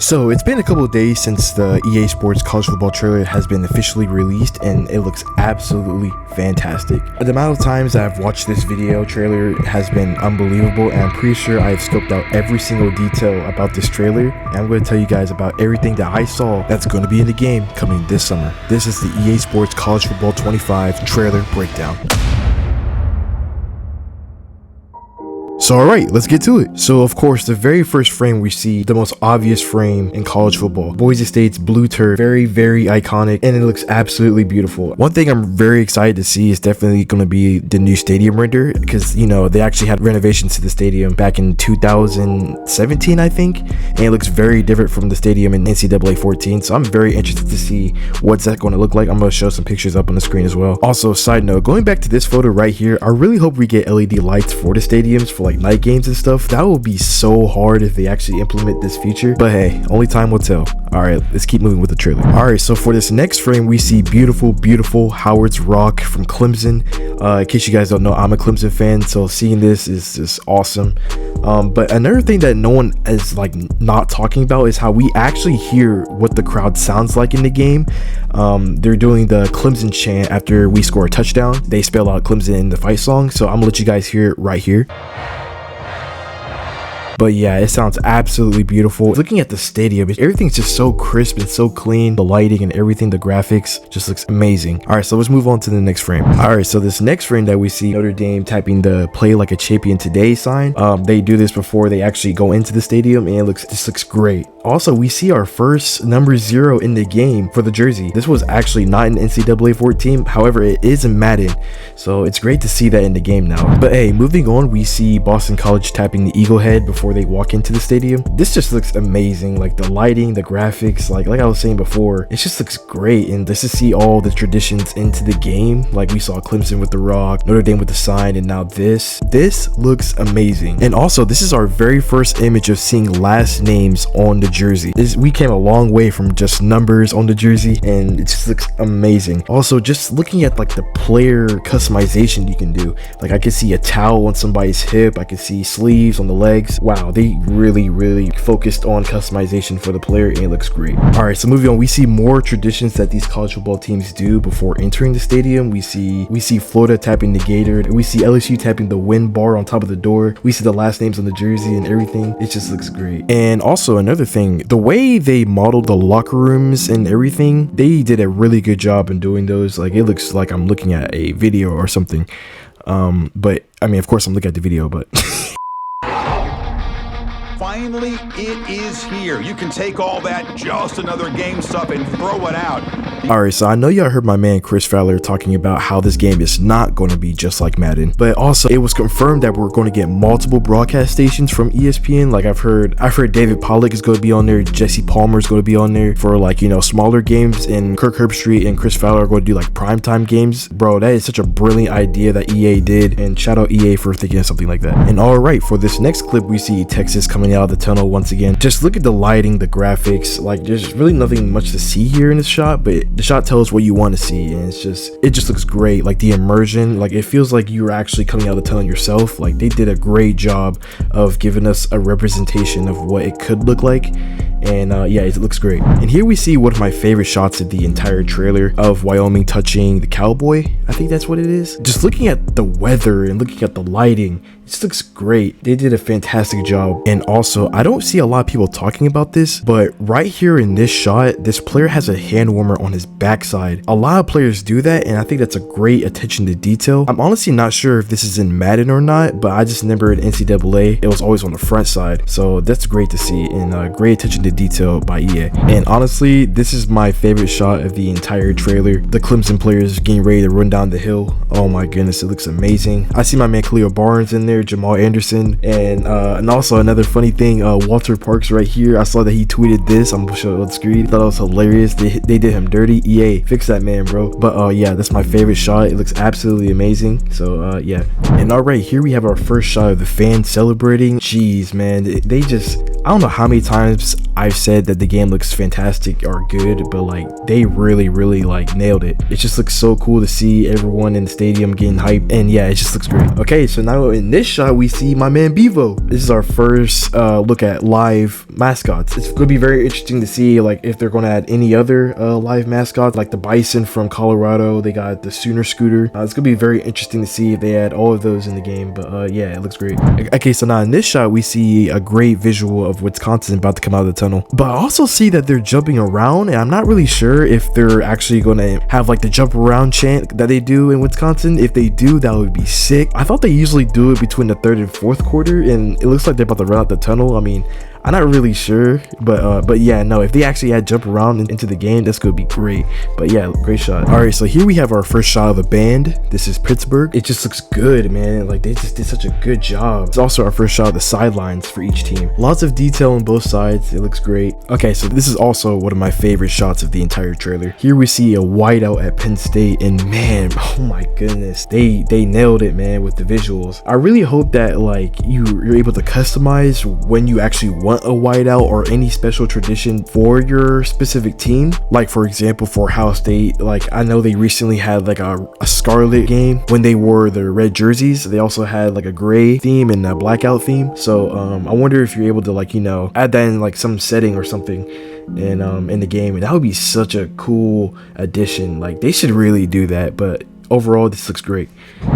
So it's been a couple of days since the EA Sports college football trailer has been officially released, and it looks absolutely fantastic. The amount of times I've watched this video trailer has been unbelievable, and I'm pretty sure I've scoped out every single detail about this trailer, and I'm going to tell you guys about everything that I saw that's going to be in the game coming this summer. This is the EA Sports College Football 25 trailer breakdown. So alright, let's get to it. So of course, the very first frame we see, the most obvious frame in college football. Boise State's blue turf, very iconic, and it looks absolutely beautiful. One thing I'm very excited to see is definitely going to be the new stadium render, because you know, they actually had renovations to the stadium back in 2017, I think, and it looks very different from the stadium in NCAA 14, so I'm very interested to see what's that going to look like. I'm going to show some pictures up on the screen as well. Also, side note, going back to this photo right here, I really hope we get LED lights for the stadiums for like night games and stuff. That would be so hard if they actually implement this feature, but hey, only time will tell. All right, let's keep moving with the trailer. All right, so for this next frame, we see beautiful Howard's Rock from Clemson. In case you guys don't know, I'm a Clemson fan, so seeing this is just awesome. But another thing that no one is like not talking about is how we actually hear what the crowd sounds like in the game. They're doing the Clemson chant after we score a touchdown. They spell out Clemson in the fight song, so I'm gonna let you guys hear it right here. But yeah, it sounds absolutely beautiful. Looking at the stadium, everything's just so crisp and so clean. The lighting and everything, the graphics just looks amazing. All right, so let's move on to the next frame. All right, so this next frame that we see, Notre Dame typing the "Play Like a Champion Today" sign. They do this before they actually go into the stadium, and this looks great. Also, we see our first number 0 in the game for the jersey. This was actually not in NCAA 14, however, it is in Madden, so it's great to see that in the game now. But hey, moving on, we see Boston College tapping the eagle head before they walk into the stadium. This just looks amazing, like the lighting, the graphics, like I was saying before, it just looks great. And just to see all the traditions into the game, like we saw Clemson with the rock, Notre Dame with the sign, and now this looks amazing. And also, this is our very first image of seeing last names on the jersey. We came a long way from just numbers on the jersey, and it just looks amazing. Also, just looking at like the player customization you can do, like I can see a towel on somebody's hip, I can see sleeves on the legs. Wow, they really focused on customization for the player, and it looks great. All right, so moving on, we see more traditions that these college football teams do before entering the stadium. We see Florida tapping the gator, we see LSU tapping the win bar on top of the door, we see the last names on the jersey and everything. It just looks great. And also another thing, the way they modeled the locker rooms and everything, they did a really good job in doing those. Like, it looks like I'm looking at a video or something. But I mean, of course I'm looking at the video, but finally, it is here. You can take all that just another game stuff and throw it out. Alright, so I know y'all heard my man Chris Fowler talking about how this game is not going to be just like Madden, but also it was confirmed that we're going to get multiple broadcast stations from ESPN. Like I've heard David Pollack is going to be on there, Jesse Palmer is going to be on there for like, you know, smaller games, and Kirk Herbstreit and Chris Fowler are going to do like primetime games. Bro, that is such a brilliant idea that EA did, and shout out EA for thinking of something like that. And alright, for this next clip, we see Texas coming out of the tunnel once again. Just look at the lighting, the graphics, like there's really nothing much to see here in this shot, but the shot tells what you want to see, and it just looks great. Like the immersion, like it feels like you're actually coming out of the tunnel yourself. Like they did a great job of giving us a representation of what it could look like. And yeah, it looks great. And here we see one of my favorite shots of the entire trailer of Wyoming touching the cowboy. I think that's what it is. Just looking at the weather and looking at the lighting, it just looks great. They did a fantastic job. And also, I don't see a lot of people talking about this, but right here in this shot, this player has a hand warmer on his backside. A lot of players do that, and I think that's a great attention to detail. I'm honestly not sure if this is in Madden or not, but I just remember in NCAA, it was always on the front side. So that's great to see, and great attention to detail by EA. And honestly, this is my favorite shot of the entire trailer. The Clemson players getting ready to run down the hill. Oh my goodness, it looks amazing. I see my man Khalil Barnes in there, Jamal Anderson, and also another funny thing, Walter Parks right here. I saw that he tweeted this. I'm gonna show it on the screen. Thought it was hilarious. They did him dirty. EA, fix that man, bro. But yeah, that's my favorite shot. It looks absolutely amazing. So yeah. And alright, here we have our first shot of the fans celebrating. Jeez, man, they just, I don't know how many times I've said that the game looks fantastic or good, but like they really like nailed it. It just looks so cool to see everyone in the stadium getting hyped, and yeah, it just looks great. Okay, so now in this this shot, we see my man Bevo. This is our first look at live mascots. It's going to be very interesting to see like if they're going to add any other live mascots, like the Bison from Colorado. They got the Sooner Scooter. It's going to be very interesting to see if they add all of those in the game. But yeah, it looks great. Okay, so now in this shot, we see a great visual of Wisconsin about to come out of the tunnel. But I also see that they're jumping around, and I'm not really sure if they're actually going to have like the jump around chant that they do in Wisconsin. If they do, that would be sick. I thought they usually do it between the third and fourth quarter, and it looks like they're about to run out the tunnel. I mean, I'm not really sure, but yeah, no, if they actually had jump around into the game, that's gonna be great. But yeah, great shot. All right, so here we have our first shot of the band. This is Pittsburgh. It just looks good, man. Like they just did such a good job. It's also our first shot of the sidelines for each team. Lots of detail on both sides. It looks great. Okay, so this is also one of my favorite shots of the entire trailer. Here we see a whiteout at Penn State, and man, oh my goodness, they nailed it, man, with the visuals. I really hope that like you're able to customize when you actually want a whiteout or any special tradition for your specific team. Like for example, for Ohio State, like I know they recently had like a scarlet game when they wore their red jerseys. They also had like a gray theme and a blackout theme. So I wonder if you're able to like, you know, add that in like some setting or something in the game, and that would be such a cool addition. Like they should really do that. But overall, this looks great.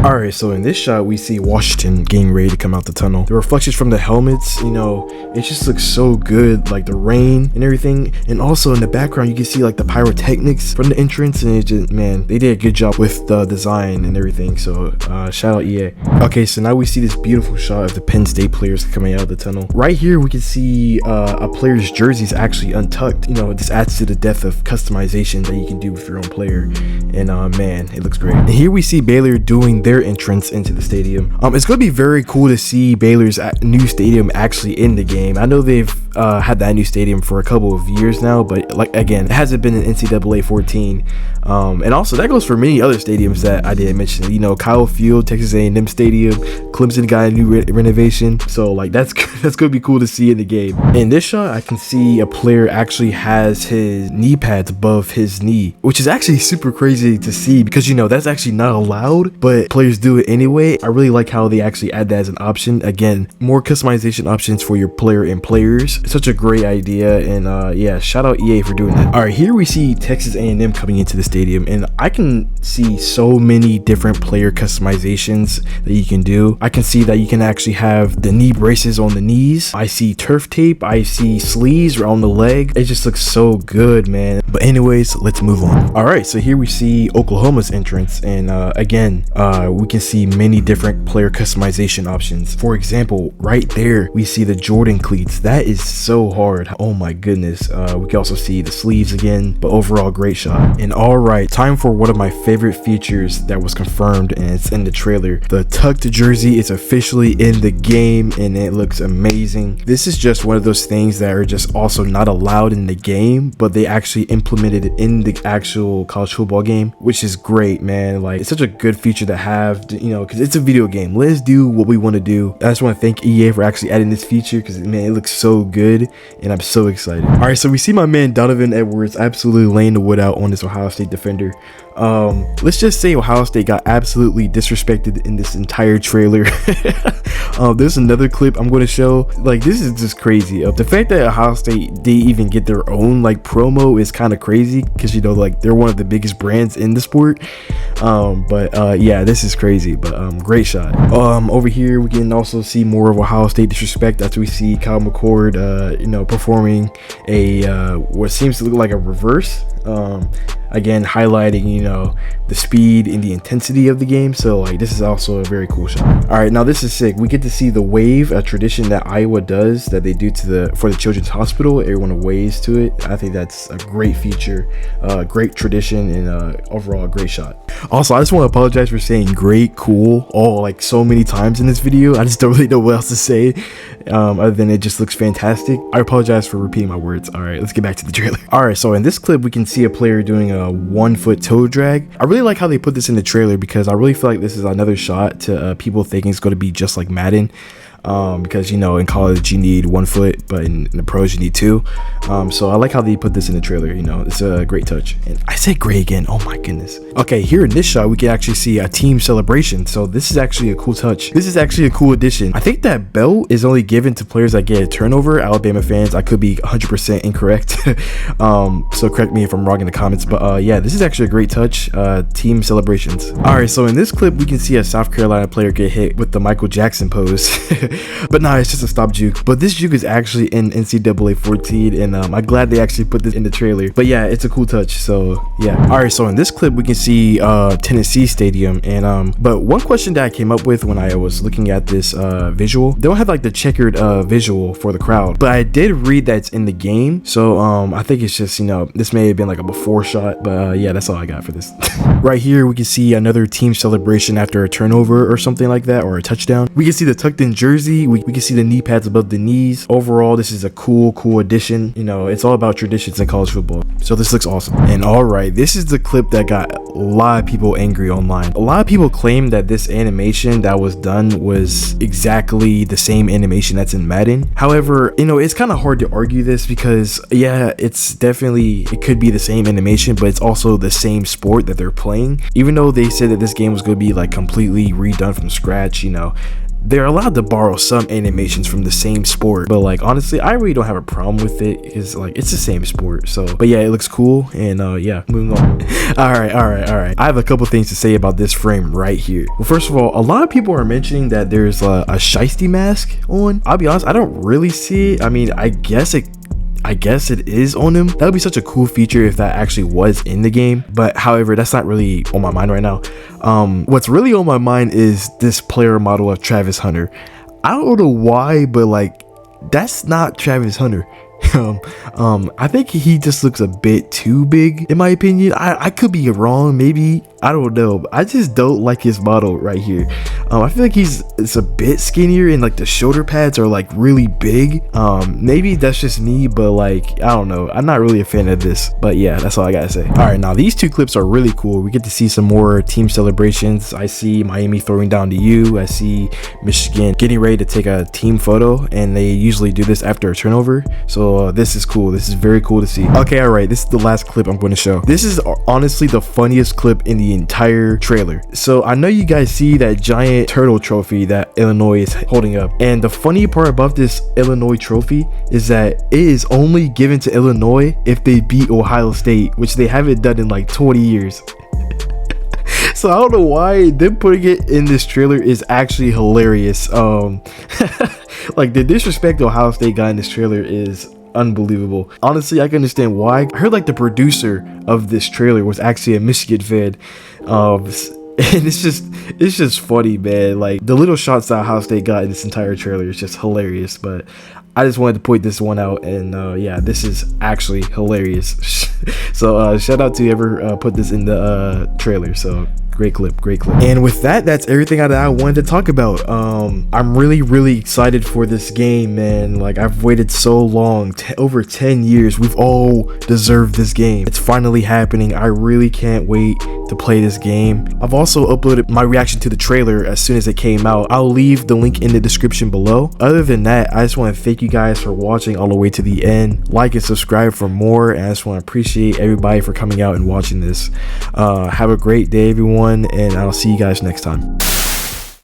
All right, so in this shot, we see Washington getting ready to come out the tunnel. The reflections from the helmets, you know, it just looks so good, like the rain and everything. And also in the background, you can see like the pyrotechnics from the entrance, and it just, man, they did a good job with the design and everything. So shout out EA. Okay, so now we see this beautiful shot of the Penn State players coming out of the tunnel. Right here, we can see a player's jersey is actually untucked. You know, this adds to the depth of customization that you can do with your own player. And man, it looks great. And here we see Baylor doing their entrance into the stadium. It's going to be very cool to see Baylor's new stadium actually in the game. I know they've had that new stadium for a couple of years now, but like again, it hasn't been in NCAA 14. And also that goes for many other stadiums that I didn't mention. You know, Kyle Field, Texas A&M Stadium, Clemson got a new renovation. So like that's going to be cool to see in the game. In this shot, I can see a player actually has his knee pads above his knee, which is actually super crazy to see because, you know, that's actually not allowed, but players do it anyway. I really like how they actually add that as an option. Again, more customization options for your player and players. It's such a great idea, and yeah, shout out EA for doing that. All right, here we see Texas A&M coming into the stadium, and I can see so many different player customizations that you can do. I can see that you can actually have the knee braces on the knees. I see turf tape. I see sleeves on the leg. It just looks so good, man. But anyways, let's move on. All right, so here we see Oklahoma's entrance, and again, we can see many different player customization options. For example, right there, we see the Jordan cleats. That is so hard. Oh my goodness. We can also see the sleeves again, but overall, great shot. And all right, time for one of my favorite features that was confirmed, and it's in the trailer. The tucked jersey is officially in the game, and it looks amazing. This is just one of those things that are just also not allowed in the game, but they actually implemented it in the actual college football game, which is great, man. Like, it's such a good feature to have, you know, because it's a video game. Let's do what we want to do. I just want to thank EA for actually adding this feature because, man, it looks so good, and I'm so excited. All right, so we see my man Donovan Edwards absolutely laying the wood out on this Ohio State defender. Let's just say Ohio State got absolutely disrespected in this entire trailer. There's another clip I'm going to show. Like, this is just crazy. The fact that Ohio State didn't even get their own like promo is kind of crazy because, you know, like they're one of the biggest brands in the sport. But yeah, this is crazy, but great shot. Over here we can also see more of Ohio State disrespect as we see Kyle McCord you know, performing a what seems to look like a reverse, again highlighting, you know, the speed and the intensity of the game. So like, this is also a very cool shot. All right, now this is sick. We get to see the wave, a tradition that Iowa does, that they do for the Children's Hospital. Everyone waves to it. I think that's a great feature, great tradition, and overall a great shot. Also, I just want to apologize for saying great, cool all like so many times in this video. I just don't really know what else to say other than it just looks fantastic. I apologize for repeating my words. All right, let's get back to the trailer. All right, so in this clip we can see a player doing a 1-foot toe drag. I really like how they put this in the trailer because I really feel like this is another shot to people thinking it's going to be just like Madden. because you know in college you need 1 foot, but in the pros you need 2. So I like how they put this in the trailer. You know, it's a great touch. And I said gray again. Oh my goodness. Okay, here in this shot we can actually see a team celebration. So this is actually a cool touch. This is actually a cool addition. I think that belt is only given to players that get a turnover. Alabama fans, I could be 100% incorrect. So correct me if I'm wrong in the comments, but yeah, this is actually a great touch. Team celebrations. All right, so in this clip we can see a South Carolina player get hit with the Michael Jackson pose. But nah, it's just a stop juke. But this juke is actually in NCAA 14, and I'm glad they actually put this in the trailer. But yeah, it's a cool touch. So yeah. All right, so in this clip we can see Tennessee Stadium, and but one question that I came up with when I was looking at this visual, they don't have like the checkered visual for the crowd, but I did read that it's in the game. So I think it's just, you know, this may have been like a before shot, but yeah, that's all I got for this. Right here we can see another team celebration after a turnover or something like that, or a touchdown. We can see the tucked in jersey. We can see the knee pads above the knees. Overall, this is a cool addition. You know, it's all about traditions in college football, so this looks awesome. And all right, this is the clip that got a lot of people angry online. A lot of people claim that this animation that was done was exactly the same animation that's in Madden. However, you know, it's kind of hard to argue this because yeah, it's definitely, it could be the same animation, but it's also the same sport that they're playing. Even though they said that this game was going to be like completely redone from scratch, you know, they're allowed to borrow some animations from the same sport. But like, honestly, I really don't have a problem with it because like it's the same sport. So but yeah, it looks cool. And yeah, moving on. all right, I have a couple things to say about this frame right here. Well, first of all, a lot of people are mentioning that there's a shiesty mask on. I'll be honest, I don't really see it. I mean, I guess it is on him. That would be such a cool feature if that actually was in the game. But however, that's not really on my mind right now. What's really on my mind is this player model of Travis Hunter. I don't know why, but like, that's not Travis Hunter. I think he just looks a bit too big in my opinion. I could be wrong, maybe, I don't know, but I just don't like his model right here. I feel like it's a bit skinnier and like the shoulder pads are like really big. Maybe that's just me, but like, I don't know, I'm not really a fan of this. But yeah, that's all I gotta say. All right, now these two clips are really cool. We get to see some more team celebrations. I see Miami throwing down to you. I see Michigan getting ready to take a team photo, and they usually do this after a turnover. So this is cool. This is very cool to see. Okay, all right, this is the last clip I'm going to show. This is honestly the funniest clip in the entire trailer. So I know you guys see that giant turtle trophy that Illinois is holding up, and the funny part about this Illinois trophy is that it is only given to Illinois if they beat Ohio State, which they haven't done in like 20 years. So I don't know why them putting it in this trailer is actually hilarious. Like the disrespect Ohio State got in this trailer is unbelievable. Honestly, I can understand why. I heard like the producer of this trailer was actually a Michigan fan. And it's just funny, man. Like the little shots that Ohio State got in this entire trailer is just hilarious. But I just wanted to point this one out, and yeah, this is actually hilarious. So shout out to whoever put this in the trailer. So great clip. And with that, that's everything that I wanted to talk about. I'm really excited for this game, man. Like, I've waited so long, over 10 years. We've all deserved this game. It's finally happening. I really can't wait to play this game. I've also uploaded my reaction to the trailer as soon as it came out. I'll leave the link in the description below. Other than that, I just want to thank you guys for watching all the way to the end. Like and subscribe for more, and I just want to appreciate everybody for coming out and watching this. Have a great day, everyone, and I'll see you guys next time.